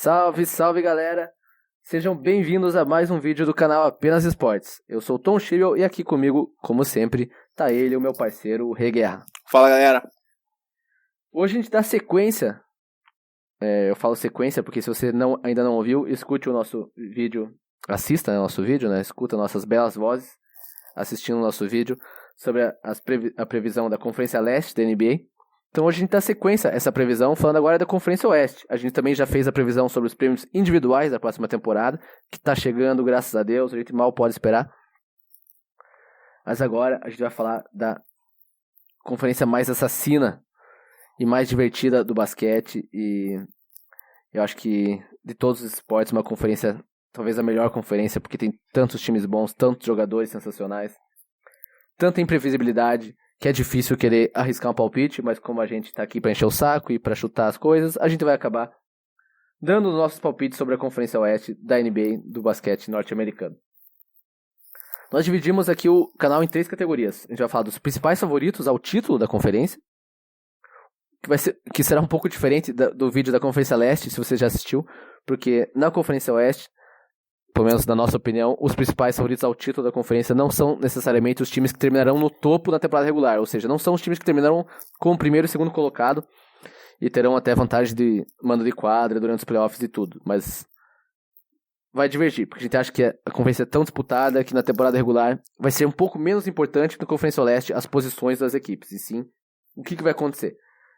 Salve, salve galera! Sejam bem-vindos a mais um vídeo do canal Apenas Esportes. Eu sou o Tom Schiebel e aqui comigo, como sempre, tá ele, o meu parceiro, o Rei Guerra. Fala galera! Hoje a gente dá sequência, eu falo sequência porque se você ainda não ouviu, escute o nosso vídeo, assista o nosso vídeo, né? Escuta nossas belas vozes assistindo o nosso vídeo sobre a previsão da Conferência Leste da NBA. Então hoje a gente dá sequência a essa previsão, falando agora da Conferência Oeste. A gente também já fez a previsão sobre os prêmios individuais da próxima temporada, que está chegando, graças a Deus, a gente mal pode esperar. Mas agora a gente vai falar da conferência mais assassina e mais divertida do basquete. E eu acho que de todos os esportes, uma conferência, talvez a melhor conferência, porque tem tantos times bons, tantos jogadores sensacionais, tanta imprevisibilidade, que é difícil querer arriscar um palpite, mas como a gente tá aqui para encher o saco e para chutar as coisas, a gente vai acabar dando os nossos palpites sobre a Conferência Oeste da NBA do basquete norte-americano. Nós dividimos aqui o canal em 3 categorias. A gente vai falar dos principais favoritos ao título da conferência, que será um pouco diferente do vídeo da Conferência Leste, se você já assistiu, porque na Conferência Oeste, pelo menos na nossa opinião, os principais favoritos ao título da conferência não são necessariamente os times que terminarão no topo na temporada regular, ou seja, não são os times que terminarão como o primeiro e segundo colocado e terão até vantagem de mando de quadra durante os playoffs e tudo, mas vai divergir, porque a gente acha que a conferência é tão disputada que na temporada regular vai ser um pouco menos importante que na Conferência Leste as posições das equipes, e sim o que vai acontecer.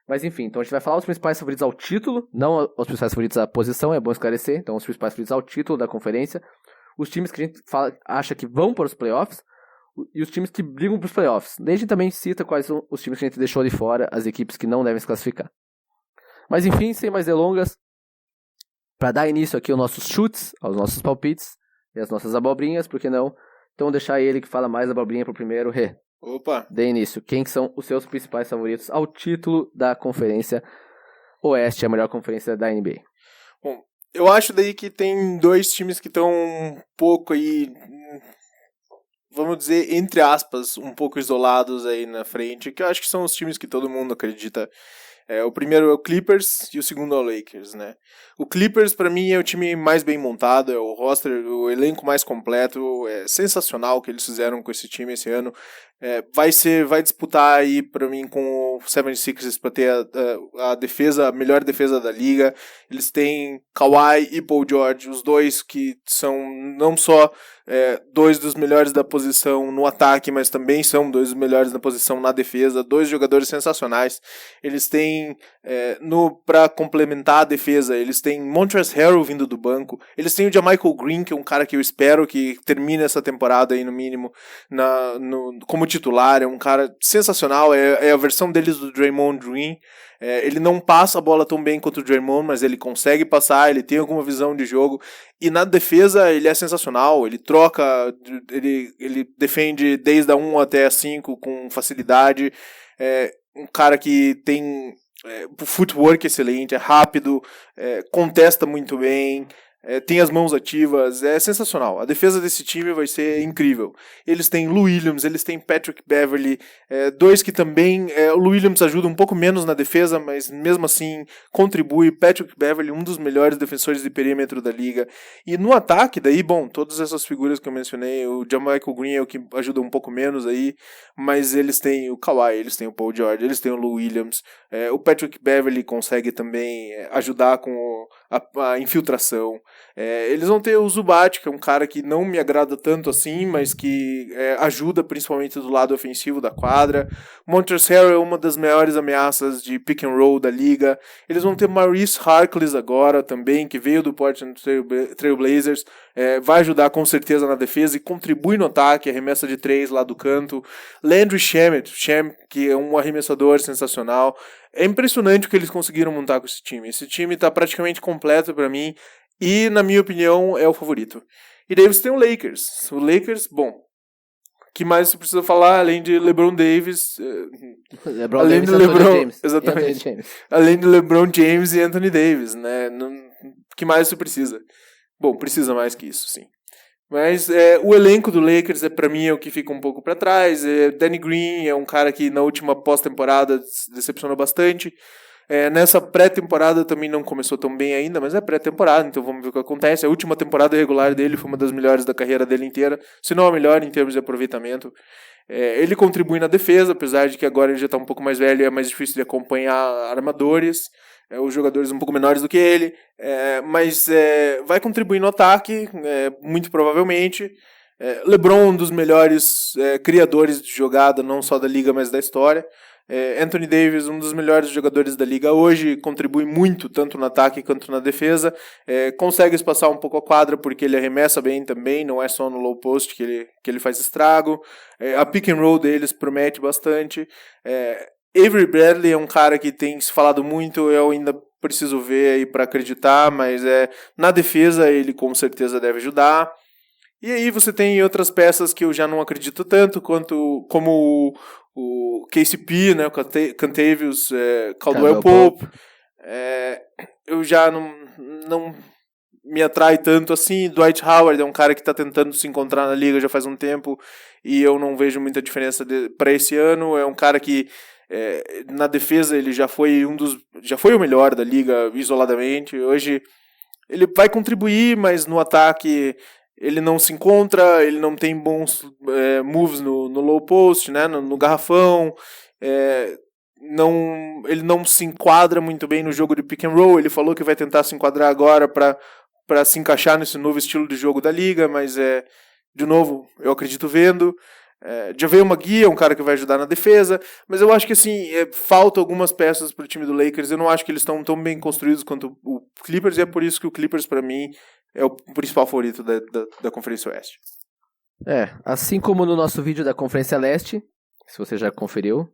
Mas enfim, então a gente vai falar os principais favoritos ao título, não os principais favoritos à posição, é bom esclarecer. Então os principais favoritos ao título da conferência, os times que a gente acha que vão para os playoffs e os times que brigam para os playoffs. Daí a gente também cita quais são os times que a gente deixou de fora, as equipes que não devem se classificar. Mas enfim, sem mais delongas, para dar início aqui aos nossos chutes, aos nossos palpites e às nossas abobrinhas, por que não? Então deixar ele que fala mais abobrinha para o primeiro, Rê. Opa! Dê início. Quem são os seus principais favoritos ao título da Conferência Oeste, a melhor conferência da NBA? Bom, eu acho daí que tem 2 times que estão um pouco aí, vamos dizer, entre aspas, um pouco isolados aí na frente, que eu acho que são os times que todo mundo acredita. O primeiro é o Clippers e o segundo é o Lakers, né? O Clippers, pra mim, é o time mais bem montado, é o roster, o elenco mais completo, é sensacional o que eles fizeram com esse time esse ano. Vai disputar aí, pra mim, com o 76ers pra ter a melhor defesa da liga. Eles têm Kawhi e Paul George, os dois que são não só 2 dos melhores da posição no ataque, mas também são 2 dos melhores da posição na defesa, 2 jogadores sensacionais. Eles têm, pra complementar a defesa, eles têm Montrezl Harrell vindo do banco, eles têm o Jamichael Green, que é um cara que eu espero que termine essa temporada aí no mínimo como titular, é um cara sensacional, é a versão deles do Draymond Green. Ele não passa a bola tão bem quanto o Draymond, mas ele consegue passar, ele tem alguma visão de jogo, e na defesa ele é sensacional, ele troca, ele defende desde a 1 até a 5 com facilidade, um cara que tem footwork excelente, é rápido, contesta muito bem, tem as mãos ativas, é sensacional. A defesa desse time vai ser incrível. Eles têm Lou Williams, eles têm Patrick Beverley, 2 que também, o Lou Williams ajuda um pouco menos na defesa, mas mesmo assim contribui. Patrick Beverley, um dos melhores defensores de perímetro da liga. E no ataque, daí, bom, todas essas figuras que eu mencionei, o Jamichael Green é o que ajuda um pouco menos aí, mas eles têm o Kawhi, eles têm o Paul George, eles têm o Lou Williams, o Patrick Beverley consegue também ajudar com a infiltração. Eles vão ter o Zubac, que é um cara que não me agrada tanto assim, mas que ajuda principalmente do lado ofensivo da quadra. Montrezl Harrell é uma das maiores ameaças de pick and roll da liga. Eles vão ter Maurice Harkless agora também, que veio do Portland Trail Blazers, vai ajudar com certeza na defesa e contribui no ataque, arremessa de 3 lá do canto. Landry Shamet, que é um arremessador sensacional. É impressionante o que eles conseguiram montar com esse time. Esse time está praticamente completo para mim e, na minha opinião, é o favorito. E daí você tem o Lakers. O Lakers, bom, o que mais você precisa falar além de LeBron Davis? Além de LeBron James. Exatamente. James. Além de LeBron James e Anthony Davis, né? O que mais você precisa? Bom, precisa mais que isso, sim. Mas o elenco do Lakers, pra mim, é o que fica um pouco pra trás. Danny Green é um cara que na última pós-temporada decepcionou bastante. Nessa pré-temporada também não começou tão bem ainda, mas é pré-temporada, então vamos ver o que acontece. A última temporada regular dele foi uma das melhores da carreira dele inteira, se não a melhor em termos de aproveitamento. Ele contribui na defesa, apesar de que agora ele já está um pouco mais velho e é mais difícil de acompanhar armadores, os jogadores um pouco menores do que ele, mas vai contribuir no ataque, muito provavelmente. LeBron, um dos melhores criadores de jogada, não só da liga, mas da história. Anthony Davis, um dos melhores jogadores da liga hoje, contribui muito, tanto no ataque quanto na defesa. Consegue espaçar um pouco a quadra, porque ele arremessa bem também, não é só no low post que ele faz estrago. A pick and roll deles promete bastante. Avery Bradley é um cara que tem se falado muito, eu ainda preciso ver aí para acreditar, mas na defesa ele com certeza deve ajudar. E aí você tem outras peças que eu já não acredito tanto, como o KCP, né, o Cantavius, Caldwell Pope. Eu já não me atrai tanto assim. Dwight Howard é um cara que está tentando se encontrar na liga já faz um tempo e eu não vejo muita diferença para esse ano. É um cara que na defesa ele já foi o melhor da liga isoladamente. Hoje ele vai contribuir, mas no ataque ele não se encontra, ele não tem bons moves no low post, né, no garrafão, ele não se enquadra muito bem no jogo de pick and roll. Ele falou que vai tentar se enquadrar agora para se encaixar nesse novo estilo de jogo da liga, mas de novo, eu acredito vendo. JaVale McGee é um cara que vai ajudar na defesa, mas eu acho que assim, falta algumas peças para o time do Lakers. Eu não acho que eles estão tão bem construídos quanto o Clippers, e é por isso que o Clippers, para mim, é o principal favorito da Conferência Oeste. Assim como no nosso vídeo da Conferência Leste, se você já conferiu,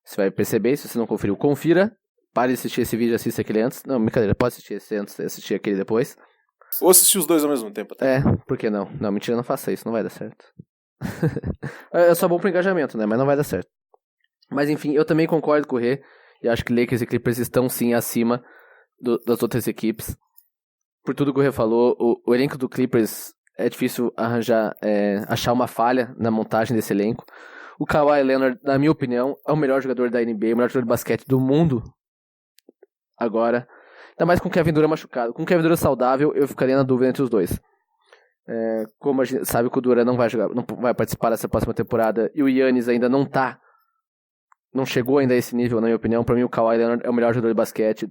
você vai perceber. Se você não conferiu, confira. Pare de assistir esse vídeo e assista aquele antes. Não, brincadeira, pode assistir esse antes e assistir aquele depois. Ou assistir os dois ao mesmo tempo. Até. Por que não? Não, mentira, não faça isso, não vai dar certo. É só bom pro engajamento, né? Mas não vai dar certo. Mas enfim, eu também concordo com o Rê. E acho que Lakers e Clippers estão sim acima das outras equipes. Por tudo que o Rê falou, o elenco do Clippers é difícil achar uma falha na montagem desse elenco. O Kawhi Leonard, na minha opinião, é o melhor jogador da NBA, o melhor jogador de basquete do mundo agora. Ainda mais com o Kevin Durant machucado. Com o Kevin Durant saudável, eu ficaria na dúvida entre os dois. Como a gente sabe que o Durant não vai participar dessa próxima temporada, e o Giannis ainda não chegou ainda a esse nível, na minha opinião. Para mim, o Kawhi Leonard é o melhor jogador de basquete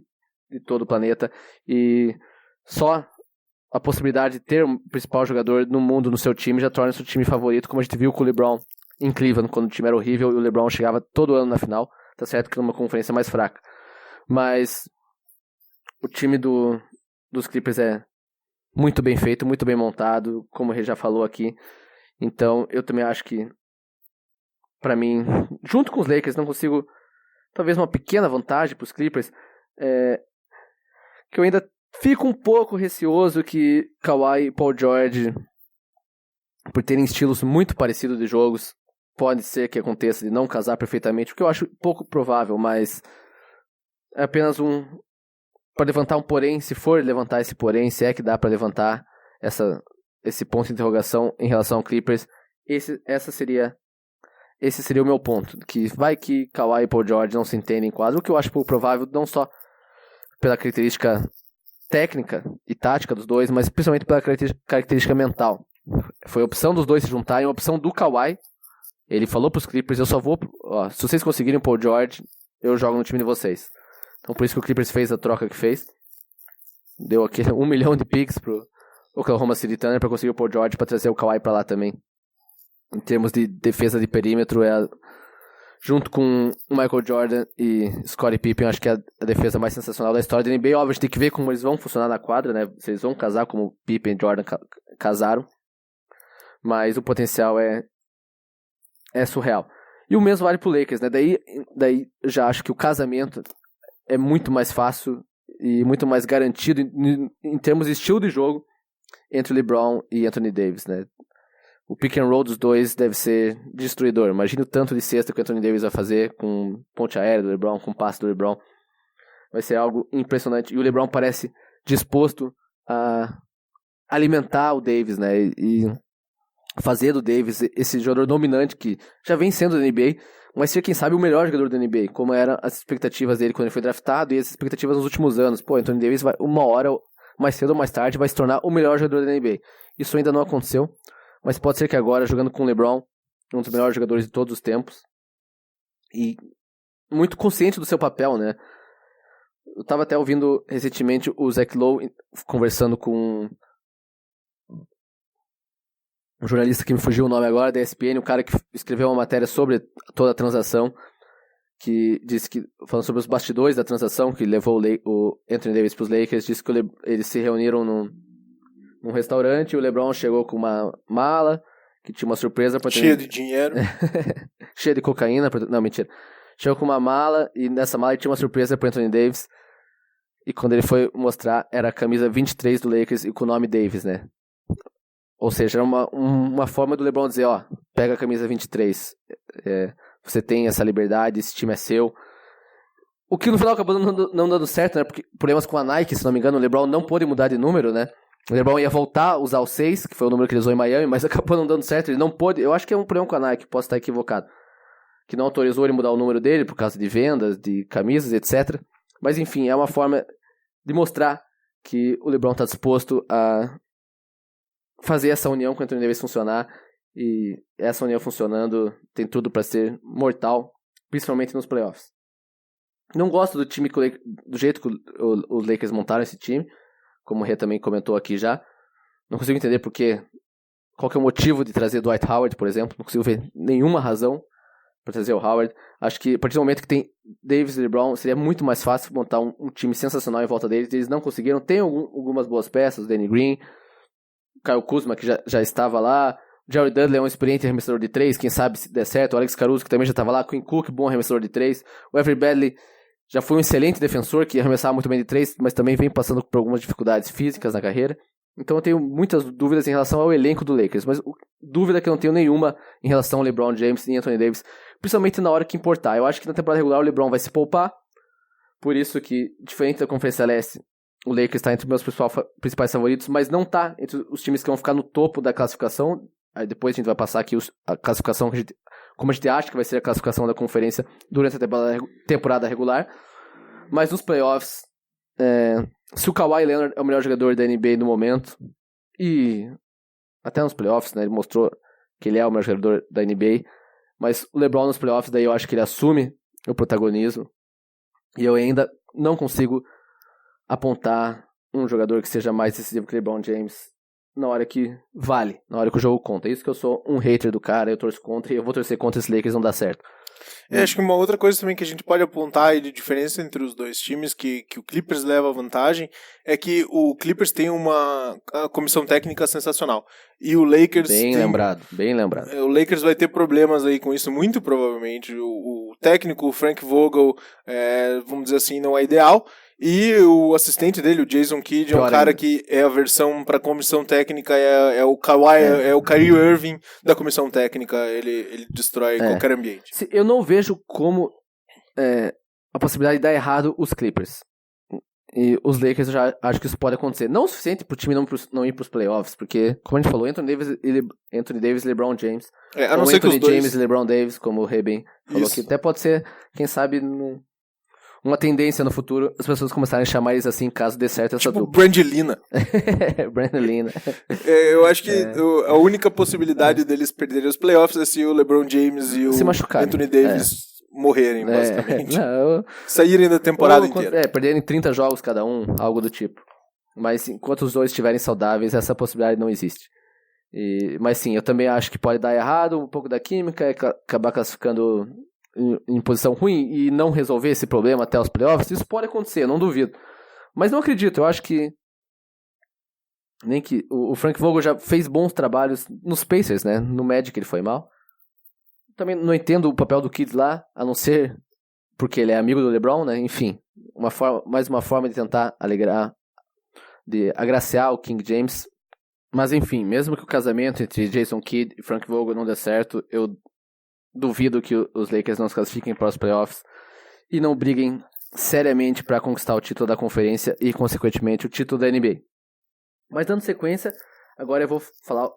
de todo o planeta, e só a possibilidade de ter o principal jogador no mundo no seu time já torna seu time favorito, como a gente viu com o LeBron em Cleveland, quando o time era horrível e o LeBron chegava todo ano na final. Tá certo que numa conferência mais fraca, mas o time dos Clippers é muito bem feito, muito bem montado, como ele já falou aqui. Então eu também acho que, pra mim, junto com os Lakers, não consigo, talvez uma pequena vantagem pros Clippers, que eu ainda fico um pouco receoso que Kawhi e Paul George, por terem estilos muito parecidos de jogos, pode ser que aconteça de não casar perfeitamente, o que eu acho pouco provável, mas é apenas para levantar um porém, se for levantar esse porém, se é que dá para levantar esse ponto de interrogação em relação ao Clippers, esse seria o meu ponto, que vai que Kawhi e Paul George não se entendem em quadro, o que eu acho pouco provável, não só pela característica técnica e tática dos dois, mas principalmente pela característica mental. Foi a opção dos dois se juntarem, a opção do Kawhi. Ele falou pros Clippers, eu só vou, se vocês conseguirem o Paul George, eu jogo no time de vocês. Então por isso que o Clippers fez a troca que fez. Deu aquele 1 milhão de picks pro Oklahoma City Thunder para conseguir o Paul George, para trazer o Kawhi para lá também. Em termos de defesa de perímetro, junto com o Michael Jordan e Scottie Pippen, acho que é a defesa mais sensacional da história da NBA. Óbvio, a gente tem que ver como eles vão funcionar na quadra, né? Se eles vão casar como Pippen e Jordan casaram. Mas o potencial é surreal. E o mesmo vale pro Lakers, né? Daí já acho que o casamento é muito mais fácil e muito mais garantido em termos de estilo de jogo entre o LeBron e Anthony Davis, né? O pick and roll dos dois deve ser destruidor. Imagina o tanto de cesta que o Anthony Davis vai fazer com ponte aérea do LeBron, com passe do LeBron. Vai ser algo impressionante. E o LeBron parece disposto a alimentar o Davis, né? E fazer do Davis esse jogador dominante que já vem sendo da NBA, mas ser, quem sabe, o melhor jogador da NBA, como eram as expectativas dele quando ele foi draftado e as expectativas nos últimos anos. Pô, Anthony Davis vai, uma hora, mais cedo ou mais tarde, vai se tornar o melhor jogador da NBA. Isso ainda não aconteceu, mas pode ser que agora, jogando com o LeBron, um dos melhores jogadores de todos os tempos, e muito consciente do seu papel, né? Eu tava até ouvindo recentemente o Zach Lowe conversando com um jornalista que me fugiu o nome agora, da ESPN, o cara que escreveu uma matéria sobre toda a transação, que disse que, falando sobre os bastidores da transação, que levou o Anthony Davis para os Lakers, disse que eles se reuniram num restaurante, e o LeBron chegou com uma mala, que tinha uma surpresa para cheia de dinheiro. Cheia de cocaína, não, mentira. Chegou com uma mala, e nessa mala tinha uma surpresa para Anthony Davis, e quando ele foi mostrar, era a camisa 23 do Lakers e com o nome Davis, né? Ou seja, era uma forma do LeBron dizer, ó, pega a camisa 23, você tem essa liberdade, esse time é seu. O que no final acabou não dando certo, né? Porque problemas com a Nike, se não me engano, o LeBron não pôde mudar de número, né? O LeBron ia voltar a usar o 6, que foi o número que ele usou em Miami, mas acabou não dando certo, ele não pôde, eu acho que é um problema com a Nike, posso estar equivocado, que não autorizou ele mudar o número dele por causa de vendas, de camisas, etc. Mas enfim, é uma forma de mostrar que o LeBron está disposto a fazer essa união com o Anthony Davis funcionar, e essa união funcionando tem tudo para ser mortal, principalmente nos playoffs. Não gosto do time do jeito que os Lakers montaram esse time, como o Rê também comentou aqui já. Não consigo entender qual que é o motivo de trazer Dwight Howard, por exemplo. Não consigo ver nenhuma razão para trazer o Howard. Acho que a partir do momento que tem Davis e LeBron, seria muito mais fácil montar um time sensacional em volta deles. Eles não conseguiram. Tem algumas boas peças, Danny Green, Kyle Kuzma, que já estava lá, Jared Dudley é um experiente arremessador de 3, quem sabe se der certo, o Alex Caruso, que também já estava lá, Quinn Cook, bom arremessador de 3, o Avery Bradley já foi um excelente defensor, que arremessava muito bem de 3, mas também vem passando por algumas dificuldades físicas na carreira. Então eu tenho muitas dúvidas em relação ao elenco do Lakers, mas dúvida que eu não tenho nenhuma em relação ao LeBron James e Anthony Davis, principalmente na hora que importar. Eu acho que na temporada regular o LeBron vai se poupar, por isso que, diferente da Conferência Leste, o Lakers está entre meus principais favoritos, mas não está entre os times que vão ficar no topo da classificação. Aí depois a gente vai passar aqui a classificação como a gente acha que vai ser a classificação da conferência durante a temporada regular. Mas nos playoffs, se o Kawhi Leonard é o melhor jogador da NBA no momento, e até nos playoffs, né, ele mostrou que ele é o melhor jogador da NBA, mas o LeBron nos playoffs, daí eu acho que ele assume o protagonismo, e eu ainda não consigo apontar um jogador que seja mais decisivo que o LeBron James na hora que vale, na hora que o jogo conta. É isso que eu sou um hater do cara, eu torço contra, e eu vou torcer contra esse Lakers, não dá certo. Acho que uma outra coisa também que a gente pode apontar aí de diferença entre os dois times, que o Clippers leva vantagem, é que o Clippers tem uma comissão técnica sensacional. E o Lakers... Bem lembrado. O Lakers vai ter problemas aí com isso, muito provavelmente. O técnico, o Frank Vogel, vamos dizer assim, não é ideal. E o assistente dele, o Jason Kidd, é um cara que é a versão para comissão técnica, é o Kawhi, é o Kyrie Irving da comissão técnica, ele destrói qualquer ambiente. Eu não vejo como a possibilidade de dar errado os Clippers. E os Lakers eu já acho que isso pode acontecer. Não o suficiente pro time não ir pros playoffs, porque, como a gente falou, Anthony Davis e LeBron James. A não ser que os dois... James e LeBron Davis, como o Reben falou, que até pode ser, quem sabe, uma tendência no futuro, as pessoas começarem a chamar eles assim, caso dê certo essa dupla. Brandilina. Brandilina. Eu acho que a única possibilidade deles perderem os playoffs é se o LeBron James e o Anthony Davis morrerem, basicamente. Saírem da temporada inteira. Perderem 30 jogos cada um, algo do tipo. Mas enquanto os dois estiverem saudáveis, essa possibilidade não existe. Mas sim, eu também acho que pode dar errado um pouco da química, acabar classificando em posição ruim e não resolver esse problema até os playoffs. Isso pode acontecer, eu não duvido. Mas não acredito, eu acho que nem que o Frank Vogel já fez bons trabalhos nos Pacers, né? No Magic ele foi mal. Também não entendo o papel do Kidd lá, a não ser porque ele é amigo do LeBron, né? Enfim, mais uma forma de tentar de agraciar o King James. Mas enfim, mesmo que o casamento entre Jason Kidd e Frank Vogel não dê certo, eu duvido que os Lakers não se classifiquem para os playoffs e não briguem seriamente para conquistar o título da conferência e, consequentemente, o título da NBA. Mas dando sequência, Agora eu vou falar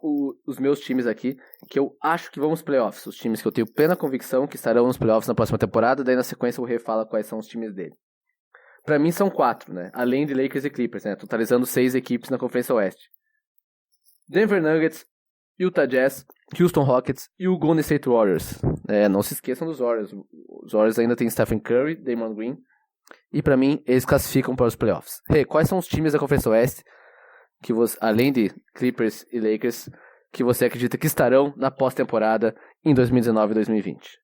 os meus times aqui, que eu acho que vão aos playoffs. Os times que eu tenho plena convicção que estarão nos playoffs na próxima temporada. Daí na sequência o Rê fala quais são os times dele. Pra mim são 4, né? Além de Lakers e Clippers, né? Totalizando 6 equipes na Conferência Oeste. Denver Nuggets, Utah Jazz, Houston Rockets e o Golden State Warriors. Não se esqueçam dos Warriors. Os Warriors ainda tem Stephen Curry, Draymond Green. E pra mim, eles classificam para os playoffs. Rê, quais são os times da Conferência Oeste, que você, além de Clippers e Lakers, que você acredita que estarão na pós-temporada em 2019 e 2020?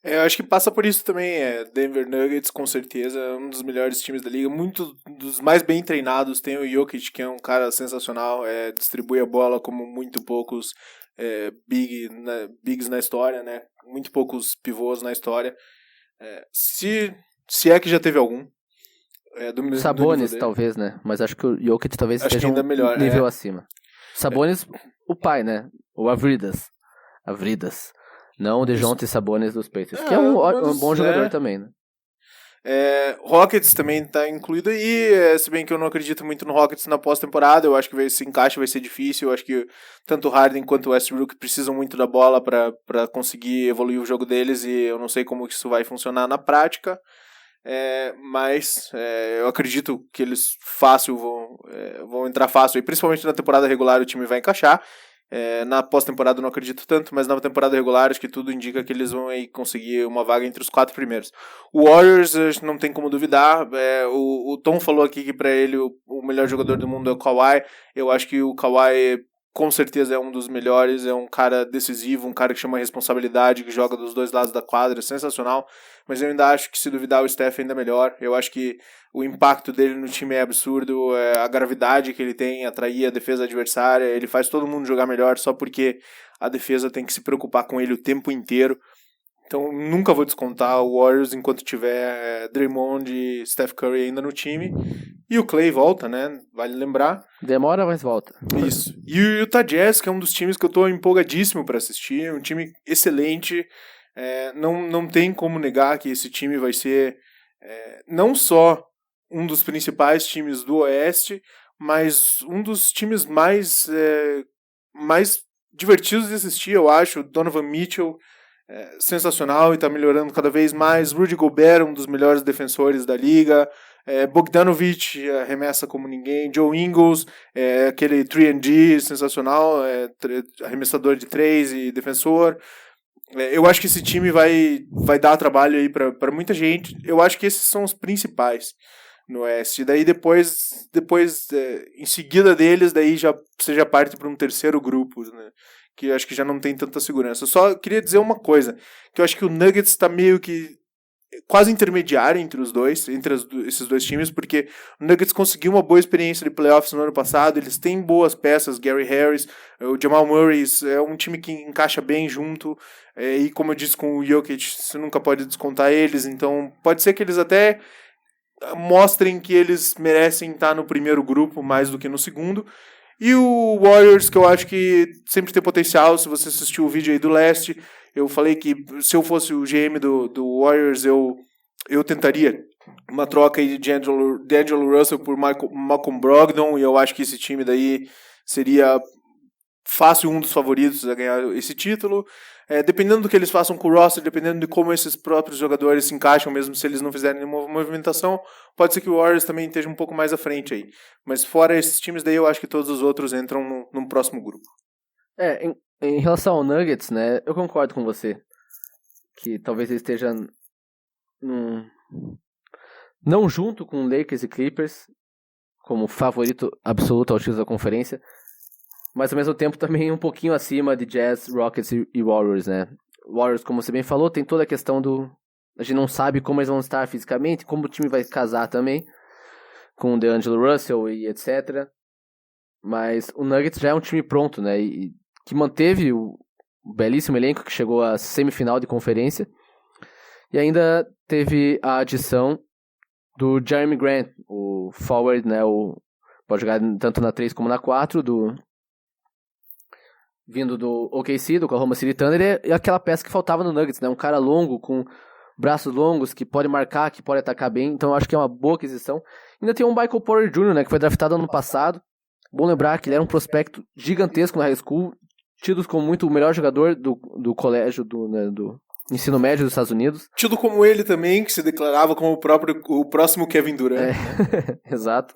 Eu acho que passa por isso também. Denver Nuggets, com certeza, é um dos melhores times da liga. Muito dos mais bem treinados. Tem o Jokic, que é um cara sensacional. Distribui a bola como muito poucos bigs na história, né? Muito poucos pivôs na história. Se é que já teve algum. Sabonis, talvez, né? Mas acho que o Jokic talvez acho esteja melhor, um nível acima. Sabonis, o pai, né? O Avridas. Não o DeJounte Sabonis dos Pacers, que é um bom jogador também, né? Rockets também tá incluído aí, se bem que eu não acredito muito no Rockets na pós-temporada. Eu acho que esse encaixe vai ser difícil. Eu acho que tanto o Harden quanto o Westbrook precisam muito da bola para conseguir evoluir o jogo deles, e eu não sei como isso vai funcionar na prática. Mas eu acredito que eles vão entrar fácil, e principalmente na temporada regular o time vai encaixar. Na pós-temporada eu não acredito tanto, mas na temporada regular acho que tudo indica que eles vão aí conseguir uma vaga entre os 4 primeiros. O Warriors não tem como duvidar. O Tom falou aqui que para ele o melhor jogador do mundo é o Kawhi. Eu acho que o Kawhi com certeza é um dos melhores, é um cara decisivo, um cara que chama a responsabilidade, que joga dos dois lados da quadra, sensacional. Mas eu ainda acho que se duvidar o Steph ainda melhor. Eu acho que o impacto dele no time é absurdo, a gravidade que ele tem, atrair a defesa adversária, ele faz todo mundo jogar melhor só porque a defesa tem que se preocupar com ele o tempo inteiro. Então nunca vou descontar o Warriors enquanto tiver Draymond e Steph Curry ainda no time. E o Clay volta, né? Vale lembrar. Demora, mas volta. Isso. E o Utah Jazz, que é um dos times que eu tô empolgadíssimo para assistir. É um time excelente. Não tem como negar que esse time vai ser não só um dos principais times do Oeste, mas um dos times mais divertidos de assistir, eu acho. Donovan Mitchell, sensacional e tá melhorando cada vez mais. Rudy Gobert, um dos melhores defensores da liga. Bogdanovic arremessa como ninguém. Joe Ingles, aquele 3&D sensacional, arremessador de 3 e defensor. Eu acho que esse time vai dar trabalho aí pra muita gente. Eu acho que esses são os principais no Oeste. Daí depois em seguida deles, daí você já parte para um terceiro grupo, né? Que eu acho que já não tem tanta segurança. Eu só queria dizer uma coisa, que eu acho que o Nuggets está meio que quase intermediário entre os dois, esses dois times, porque o Nuggets conseguiu uma boa experiência de playoffs no ano passado, eles têm boas peças, Gary Harris, o Jamal Murray, é um time que encaixa bem junto, e como eu disse com o Jokic, você nunca pode descontar eles, então pode ser que eles até mostrem que eles merecem estar no primeiro grupo mais do que no segundo. E o Warriors, que eu acho que sempre tem potencial. Se você assistiu o vídeo aí do Leste, eu falei que se eu fosse o GM do Warriors, eu tentaria uma troca aí de D'Angelo Russell por Malcolm Brogdon, e eu acho que esse time daí seria fácil um dos favoritos a ganhar esse título. Dependendo do que eles façam com o roster, dependendo de como esses próprios jogadores se encaixam, mesmo se eles não fizerem nenhuma movimentação, pode ser que o Warriors também esteja um pouco mais à frente aí. Mas fora esses times daí, eu acho que todos os outros entram num próximo grupo. Em relação ao Nuggets, né, eu concordo com você, que talvez ele esteja não junto com Lakers e Clippers, como favorito absoluto ao título da conferência, mas ao mesmo tempo também um pouquinho acima de Jazz, Rockets e Warriors, né? Warriors, como você bem falou, tem toda a questão a gente não sabe como eles vão estar fisicamente, como o time vai casar também com o D'Angelo Russell e etc. Mas o Nuggets já é um time pronto, né? E que manteve o belíssimo elenco que chegou à semifinal de conferência. E ainda teve a adição do Jeremy Grant, o forward, né? Pode jogar tanto na 3 como na 4, vindo do OKC, do Oklahoma City Thunder, e aquela peça que faltava no Nuggets, né? Um cara longo, com braços longos, que pode marcar, que pode atacar bem, então eu acho que é uma boa aquisição. Ainda tem um Michael Porter Jr., né? Que foi draftado ano passado, Bom lembrar que ele era um prospecto gigantesco na high school, tido como muito o melhor jogador do colégio, do ensino médio dos Estados Unidos. Tido como ele também, que se declarava como o próximo Kevin Durant. Exato.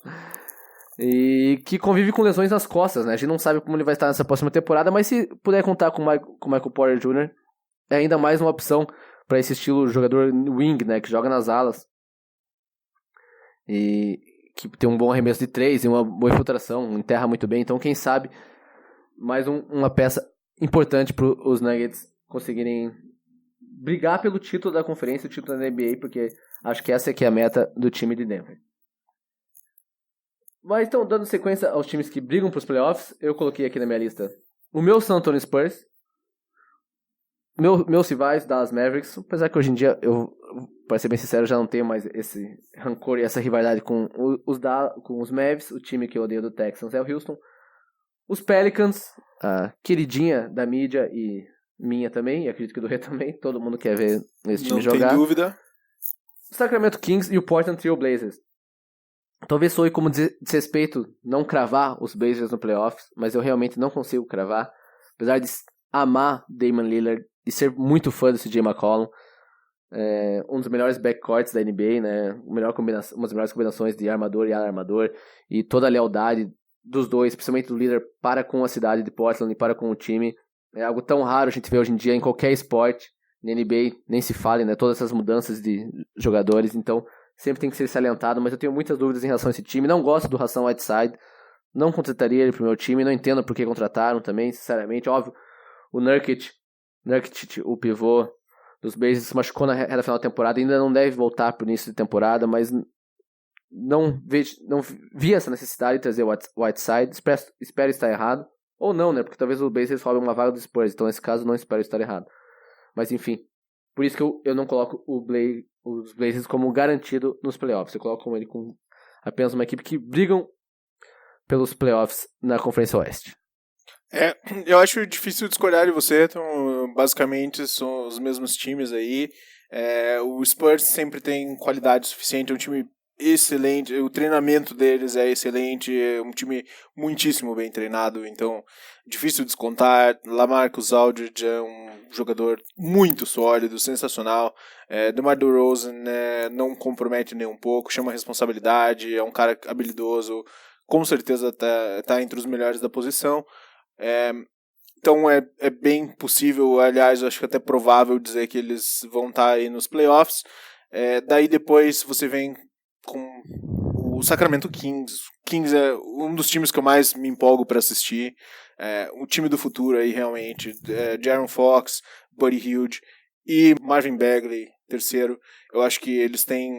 E que convive com lesões nas costas, né? A gente não sabe como ele vai estar nessa próxima temporada, mas se puder contar com o Michael Porter Jr., é ainda mais uma opção para esse estilo jogador wing, né? Que joga nas alas. E que tem um bom arremesso de 3 e uma boa infiltração, enterra muito bem. Então, quem sabe, mais uma peça importante para os Nuggets conseguirem brigar pelo título da conferência, o título da NBA, porque acho que essa aqui é a meta do time de Denver. Mas então, dando sequência aos times que brigam para os playoffs, eu coloquei aqui na minha lista o meu San Antonio Spurs, meus rivais, Dallas Mavericks, apesar que hoje em dia, para ser bem sincero, já não tenho mais esse rancor e essa rivalidade com os Mavs. O time que eu odeio do Texans é o Houston. Os Pelicans, a queridinha da mídia e minha também, e acredito que do Rê também, todo mundo quer ver esse time jogar. Não tem dúvida. O Sacramento Kings e o Portland Trail Blazers. Talvez soe como desrespeito não cravar os Blazers no playoffs, mas eu realmente não consigo cravar. Apesar de amar Damian Lillard e ser muito fã do CJ McCollum, um dos melhores backcourts da NBA, né? Uma das melhores combinações de armador e ala-armador, e toda a lealdade dos dois, principalmente do Lillard para com a cidade de Portland e para com o time. É algo tão raro a gente vê hoje em dia em qualquer esporte. Na NBA nem se fale, né? Todas essas mudanças de jogadores, então sempre tem que ser salientado, mas eu tenho muitas dúvidas em relação a esse time. Não gosto do Hassan Whiteside, não contrataria ele pro meu time, não entendo por que contrataram também, sinceramente. Óbvio, o Nurkic, o pivô dos Blazers, se machucou na reta final da temporada, ainda não deve voltar pro início de temporada, mas não vi essa necessidade de trazer o Whiteside. Espero estar errado, ou não, né? Porque talvez o Blazers roube uma vaga do Spurs, então nesse caso não espero estar errado. Mas enfim, por isso que eu não coloco os Blazers como garantido nos playoffs. Eu coloco ele com apenas uma equipe que brigam pelos playoffs na Conferência Oeste. Eu acho difícil discordar de você, então basicamente são os mesmos times aí. O Spurs sempre tem qualidade suficiente, é um time excelente, o treinamento deles é excelente, é um time muitíssimo bem treinado, então difícil descontar. LaMarcus Aldridge é um jogador muito sólido, sensacional. DeMar DeRozan não compromete nem um pouco, chama responsabilidade, é um cara habilidoso, com certeza tá entre os melhores da posição. Então é bem possível, aliás, eu acho que até provável dizer que eles vão estar aí nos playoffs. Daí depois você vem com o Sacramento Kings. Kings é um dos times que eu mais me empolgo para assistir. Um time do futuro aí realmente. De'Aaron Fox, Buddy Hield e Marvin Bagley, terceiro. Eu acho que eles têm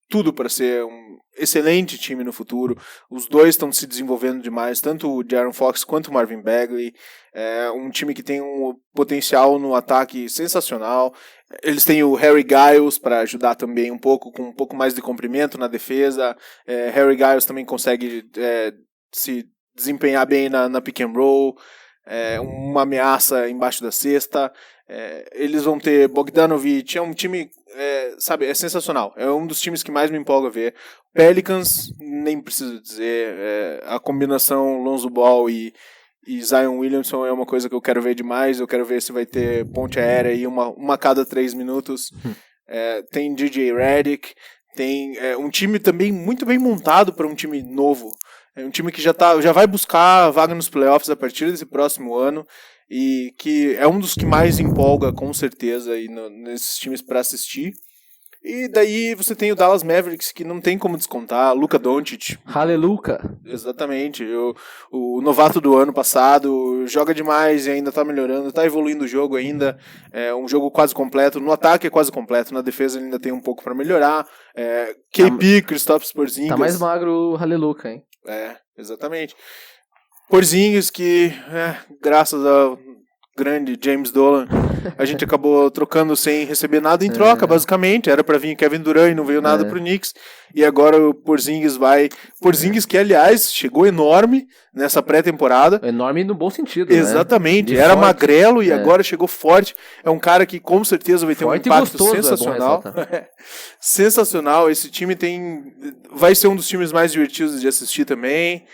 tudo para ser um excelente time no futuro. Os dois estão se desenvolvendo demais, tanto o De'Aaron Fox quanto o Marvin Bagley. Um time que tem um potencial no ataque sensacional. Eles têm o Harry Giles para ajudar também com um pouco mais de comprimento na defesa. Harry Giles também consegue se desempenhar bem na pick and roll. Uma ameaça embaixo da cesta. Eles vão ter Bogdanovic. É um time, é sensacional. É um dos times que mais me empolga a ver. Pelicans, nem preciso dizer. A combinação Lonzo Ball e Zion Williamson é uma coisa que eu quero ver demais. Eu quero ver se vai ter ponte aérea aí uma a cada 3 minutos. Tem DJ Redick. Tem um time também muito bem montado para um time novo. É um time que já vai buscar vaga nos playoffs a partir desse próximo ano e que é um dos que mais empolga, com certeza, aí nesses times para assistir. E daí você tem o Dallas Mavericks, que não tem como descontar, Luka Doncic. Aleluia! Exatamente. O novato do ano passado joga demais e ainda tá melhorando, tá evoluindo o jogo ainda. É um jogo quase completo. No ataque é quase completo, na defesa ele ainda tem um pouco para melhorar. KP, Kristaps Porzingis. Tá mais magro o Aleluia, hein? Exatamente. Porzingis, que graças ao grande James Dolan, a gente acabou trocando sem receber nada em troca, basicamente. Era pra vir Kevin Durant e não veio nada pro Knicks. E agora o Porzingis vai... Porzingis que, aliás, chegou enorme nessa pré-temporada. Enorme no bom sentido, exatamente. Né? Era forte. Magrelo e agora chegou forte. É um cara que com certeza vai ter forte um impacto gostoso, sensacional. Sensacional. Esse time vai ser um dos times mais divertidos de assistir também.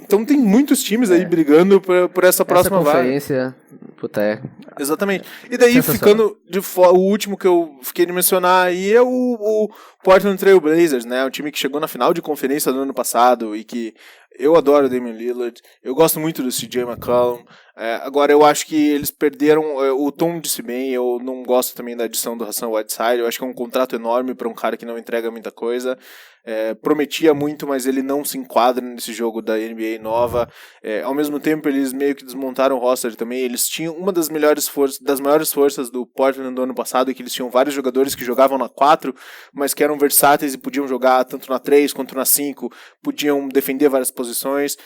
Então tem muitos times aí brigando por essa próxima vaga. Conferência, puta, Exatamente. E daí, ficando de fora, o último que eu fiquei de mencionar aí é o Portland Trail Blazers, né? Um time que chegou na final de conferência do ano passado e que eu adoro o Damian Lillard, eu gosto muito do CJ McCollum. Agora, eu acho que eles perderam, o Tom disse bem, eu não gosto também da adição do Hassan Whiteside, eu acho que é um contrato enorme para um cara que não entrega muita coisa. Prometia muito, mas ele não se enquadra nesse jogo da NBA nova. Ao mesmo tempo, eles meio que desmontaram o roster também. Eles tinham uma das maiores forças do Portland do ano passado, que eles tinham vários jogadores que jogavam na 4, mas que eram versáteis e podiam jogar tanto na 3 quanto na 5, podiam defender várias posições,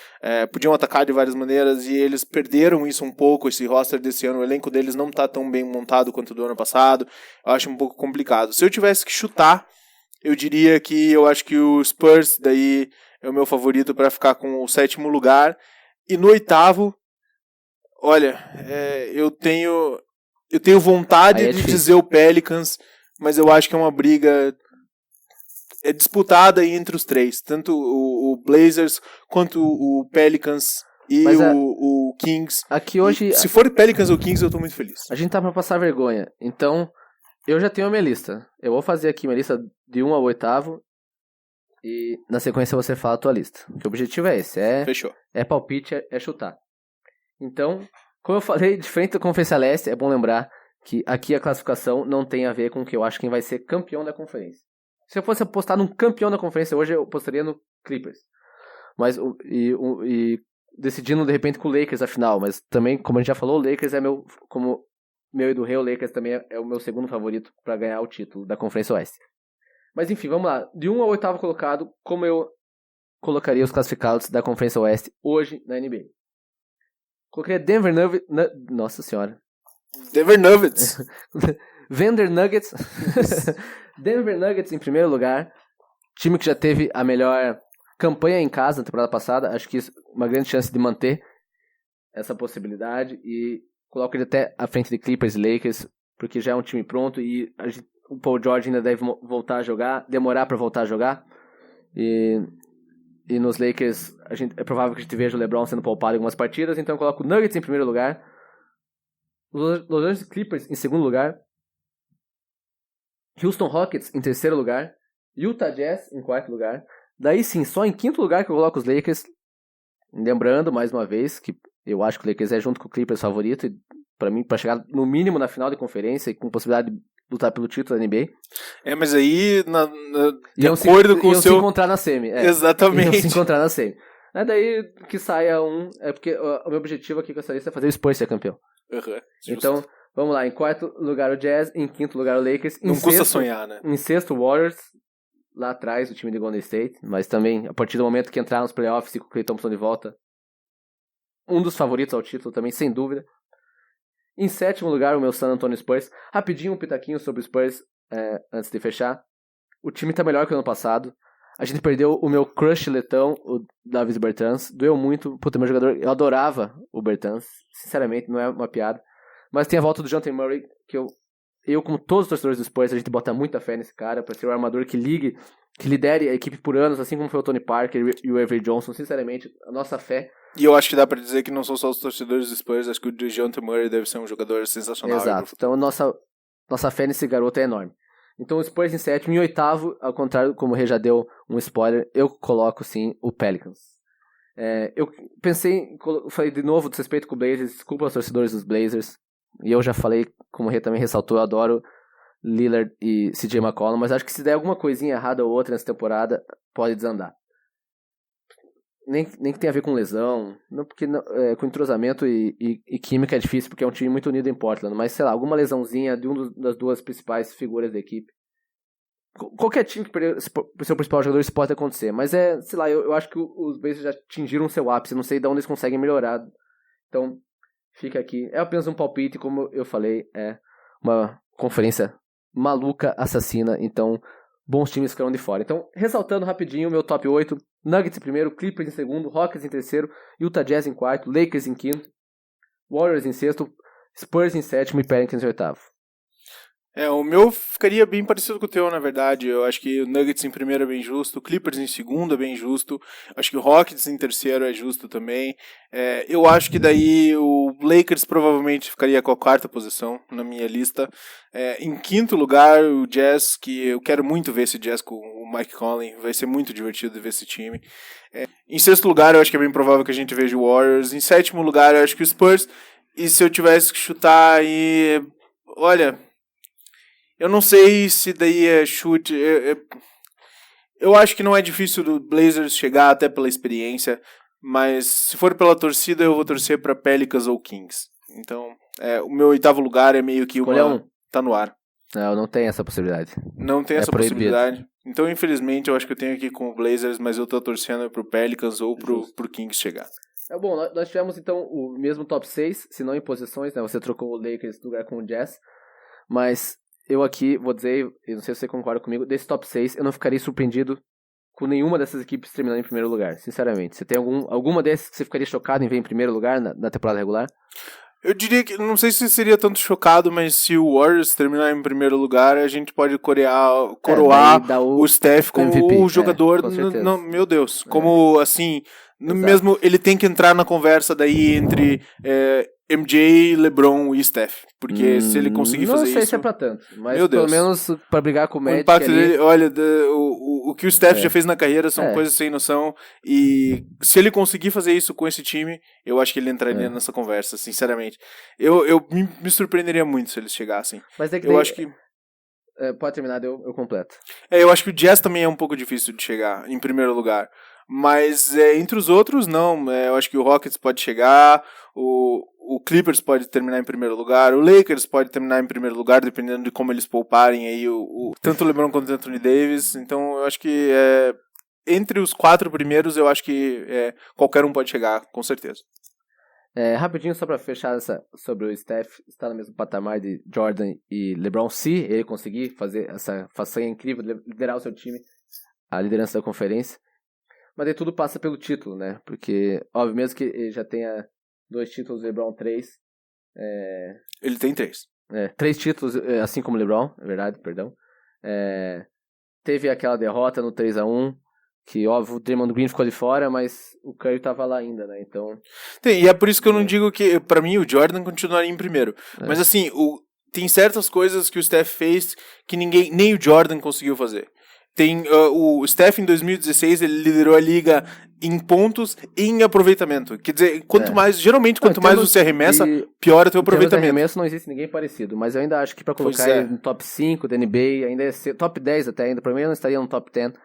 podiam atacar de várias maneiras, e eles perderam isso um pouco, esse roster desse ano. O elenco deles não está tão bem montado quanto do ano passado. Eu acho um pouco complicado. Se eu tivesse que chutar, eu diria que eu acho que o Spurs daí é o meu favorito para ficar com o 7º lugar. E no 8º, olha, eu tenho vontade de dizer o Pelicans, mas eu acho que é uma briga disputada entre os três. Tanto o Blazers quanto o Pelicans e o Kings. Aqui hoje, se for Pelicans ou Kings, eu tô muito feliz. A gente tá pra passar vergonha, então eu já tenho a minha lista. Eu vou fazer aqui minha lista de 1 ao 8º e na sequência você fala a tua lista. O objetivo é esse, Fechou. É palpite, é chutar. Então, como eu falei, de frente à Conferência Leste, é bom lembrar que aqui a classificação não tem a ver com o que eu acho quem vai ser campeão da conferência. Se eu fosse apostar num campeão da conferência hoje, eu apostaria no Clippers. Mas, decidindo de repente com o Lakers a final, mas também, como a gente já falou, o Lakers é como meu e do Rei, o Lakers também é o meu segundo favorito para ganhar o título da Conferência Oeste. Mas enfim, vamos lá. De 1 ao 8º colocado, como eu colocaria os classificados da Conferência Oeste hoje na NBA? Coloquei Denver Nuggets. Nossa senhora. Denver Nuggets. Denver Nuggets. Denver Nuggets em primeiro lugar. Time que já teve a melhor campanha em casa na temporada passada. Acho que isso é uma grande chance de manter essa possibilidade. E coloco ele até à frente de Clippers e Lakers, porque já é um time pronto e o Paul George ainda deve voltar a jogar, demorar para voltar a jogar. E nos Lakers é provável que a gente veja o LeBron sendo poupado em algumas partidas, então eu coloco o Nuggets em primeiro lugar, Los Angeles Clippers em segundo lugar, Houston Rockets em terceiro lugar, Utah Jazz em quarto lugar. Daí sim, só em quinto lugar que eu coloco os Lakers. Lembrando, mais uma vez, que eu acho que o Lakers é junto com o Clippers favorito, e para mim, para chegar no mínimo na final de conferência e com possibilidade de lutar pelo título da NBA. Mas aí, de acordo com o seu... se encontrar na semi. Exatamente. Se encontrar na semi. Daí que saia porque o meu objetivo aqui com essa lista é fazer o Spurs ser campeão. Então, vamos lá. Em quarto lugar o Jazz, em quinto lugar o Lakers. Não custa sonhar, né? Em sexto o Warriors, lá atrás o time de Golden State, mas também, a partir do momento que entrar nos playoffs e com o Klay Thompson de volta, um dos favoritos ao título também, sem dúvida. Em sétimo lugar, o meu San Antonio Spurs. Rapidinho um pitaquinho sobre o Spurs, antes de fechar. O time tá melhor que o ano passado. A gente perdeu o meu crush letão, o Davis Bertans. Doeu muito. Puta, meu jogador, eu adorava o Bertans. Sinceramente, não é uma piada. Mas tem a volta do Jonathan Murray, que eu, como todos os torcedores do Spurs, a gente bota muita fé nesse cara, pra ser o armador que lidere a equipe por anos, assim como foi o Tony Parker e o Avery Johnson. Sinceramente, a nossa fé. E eu acho que dá pra dizer que não são só os torcedores do Spurs, acho que o DeJounte Murray deve ser um jogador sensacional. Exato, então nossa fé nesse garoto é enorme. Então o Spurs em sétimo, em oitavo, ao contrário, como o Rei já deu um spoiler, eu coloco sim o Pelicans. Eu falei de novo do respeito com o Blazers, desculpa aos torcedores dos Blazers, e eu já falei, como o Rei também ressaltou, eu adoro Lillard e CJ McCollum, mas acho que se der alguma coisinha errada ou outra nessa temporada, pode desandar. Nem que tenha a ver com lesão, não, porque com entrosamento e química é difícil, porque é um time muito unido em Portland, mas sei lá, alguma lesãozinha de das duas principais figuras da equipe. Qualquer time que perder o seu principal jogador, isso pode acontecer, mas sei lá, eu acho que os Blazers já atingiram seu ápice, não sei de onde eles conseguem melhorar. Então, fica aqui. É apenas um palpite, como eu falei, é uma conferência maluca, assassina, então bons times ficaram de fora. Então, ressaltando rapidinho o meu top 8, Nuggets em primeiro, Clippers em segundo, Rockets em terceiro, Utah Jazz em quarto, Lakers em quinto, Warriors em sexto, Spurs em sétimo e Pelicans em oitavo. O meu ficaria bem parecido com o teu, na verdade. Eu acho que o Nuggets em primeiro é bem justo, o Clippers em segundo é bem justo, acho que o Rockets em terceiro é justo também. Eu acho que daí o Lakers provavelmente ficaria com a quarta posição na minha lista. Em quinto lugar, o Jazz, que eu quero muito ver esse Jazz com o Mike Conley, vai ser muito divertido ver esse time. Em sexto lugar, eu acho que é bem provável que a gente veja o Warriors. Em sétimo lugar, eu acho que o Spurs. E se eu tivesse que chutar aí... Olha... Eu não sei se daí é chute. Eu acho que não é difícil do Blazers chegar, até pela experiência. Mas se for pela torcida, eu vou torcer para Pelicans ou Kings. Então, o meu oitavo lugar é meio que tá no ar. Não tem essa possibilidade. Não tem essa possibilidade. Então, infelizmente, eu acho que eu tenho aqui com o Blazers, mas eu tô torcendo pro Pelicans ou pro Kings chegar. Bom, nós tivemos então o mesmo top 6, se não em posições, né? Você trocou o Lakers no lugar com o Jazz. Mas... eu aqui vou dizer, eu não sei se você concorda comigo, desse top 6, eu não ficaria surpreendido com nenhuma dessas equipes terminando em primeiro lugar, sinceramente. Você tem alguma dessas que você ficaria chocado em ver em primeiro lugar na temporada regular? Eu diria que, não sei se seria tanto chocado, mas se o Warriors terminar em primeiro lugar, a gente pode coroar o Steph como MVP, o jogador, meu Deus, como assim, mesmo ele tem que entrar na conversa daí entre MJ, LeBron e Steph, porque se ele conseguir fazer isso... Não sei se é pra tanto, mas pelo menos pra brigar com o Magic... O impacto dele, olha, o que o Steph já fez na carreira são coisas sem noção, e se ele conseguir fazer isso com esse time, eu acho que ele entraria nessa conversa, sinceramente. Eu me surpreenderia muito se eles chegassem. Mas eu acho que... pode terminar, eu completo. Eu acho que o Jazz também é um pouco difícil de chegar em primeiro lugar. Mas entre os outros, não. Eu acho que o Rockets pode chegar, o Clippers pode terminar em primeiro lugar, o Lakers pode terminar em primeiro lugar, dependendo de como eles pouparem aí tanto o LeBron quanto o Anthony Davis. Então eu acho que entre os 4 primeiros, eu acho que qualquer um pode chegar, com certeza. Rapidinho, só pra fechar sobre o Steph, está no mesmo patamar de Jordan e LeBron, se ele conseguir fazer essa façanha incrível, liderar o seu time, a liderança da conferência. Mas aí tudo passa pelo título, né? Porque, óbvio, mesmo que ele já tenha 2 títulos, LeBron 3. Ele tem 3. 3 títulos, assim como LeBron, é verdade, perdão. Teve aquela derrota no 3-1, que, óbvio, o Draymond Green ficou ali fora, mas o Curry tava lá ainda, né? Então... E é por isso que eu não digo que, pra mim, o Jordan continuaria em primeiro. Mas, assim, tem certas coisas que o Steph fez que nem o Jordan conseguiu fazer. Tem o Steph em 2016, ele liderou a liga em pontos e em aproveitamento. Quer dizer, quanto mais você arremessa, pior é o teu aproveitamento. Em arremesso não existe ninguém parecido, mas eu ainda acho que pra colocar ele no top 5 da NBA, ainda ia ser top 10 até ainda, pra mim eu não estaria no top 10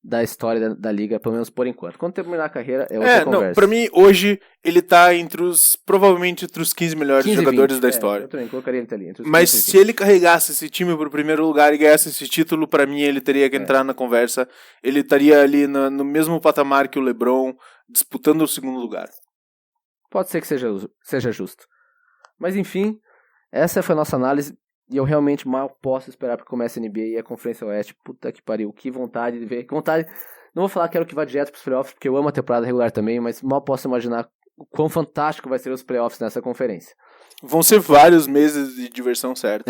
da história da liga, pelo menos por enquanto. Quando terminar a carreira, é outra conversa. Não, pra mim, hoje, ele tá provavelmente entre os 15 melhores jogadores da história. Eu também colocaria ele ali. Mas se ele carregasse esse time pro primeiro lugar e ganhasse esse título, pra mim, ele teria que entrar na conversa. Ele estaria ali no mesmo patamar que o LeBron, disputando o segundo lugar. Pode ser que seja justo. Mas, enfim, essa foi a nossa análise. E eu realmente mal posso esperar para que comece a NBA e a Conferência Oeste. Puta que pariu, que vontade de ver. Que vontade. Não vou falar que quero que vá direto pros playoffs, porque eu amo a temporada regular também, mas mal posso imaginar o quão fantástico vai ser os playoffs nessa conferência. Vão ser vários meses de diversão, certo?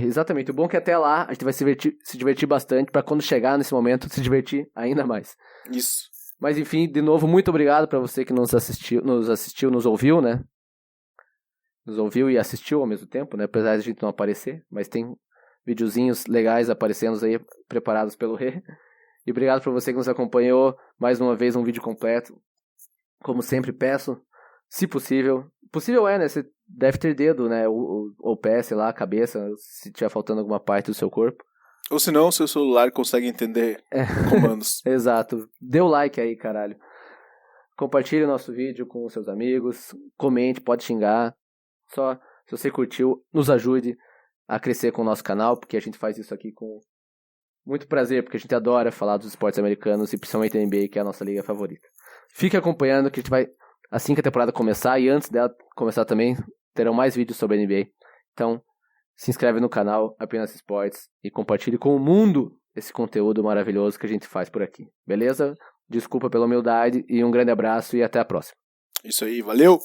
Exatamente. O bom é que até lá a gente vai se divertir bastante, para quando chegar nesse momento se divertir ainda mais. Isso. Mas enfim, de novo, muito obrigado para você que nos ouviu, né? Nos ouviu e assistiu ao mesmo tempo, né? Apesar de a gente não aparecer, mas tem videozinhos legais aparecendo aí, preparados pelo Rê. E obrigado por você que nos acompanhou mais uma vez, um vídeo completo. Como sempre, peço, se possível. Possível né? Você deve ter dedo, né? Ou pé, sei lá, cabeça, se tiver faltando alguma parte do seu corpo. Ou se não, seu celular consegue entender comandos. Exato. Dê o like aí, caralho. Compartilhe o nosso vídeo com os seus amigos. Comente, pode xingar. Só, se você curtiu, nos ajude a crescer com o nosso canal, porque a gente faz isso aqui com muito prazer, porque a gente adora falar dos esportes americanos e principalmente a NBA, que é a nossa liga favorita. Fique acompanhando que a gente vai, assim que a temporada começar, e antes dela começar também, terão mais vídeos sobre a NBA. Então, se inscreve no canal Apenas Esportes e compartilhe com o mundo esse conteúdo maravilhoso que a gente faz por aqui. Beleza? Desculpa pela humildade e um grande abraço e até a próxima. Isso aí, valeu!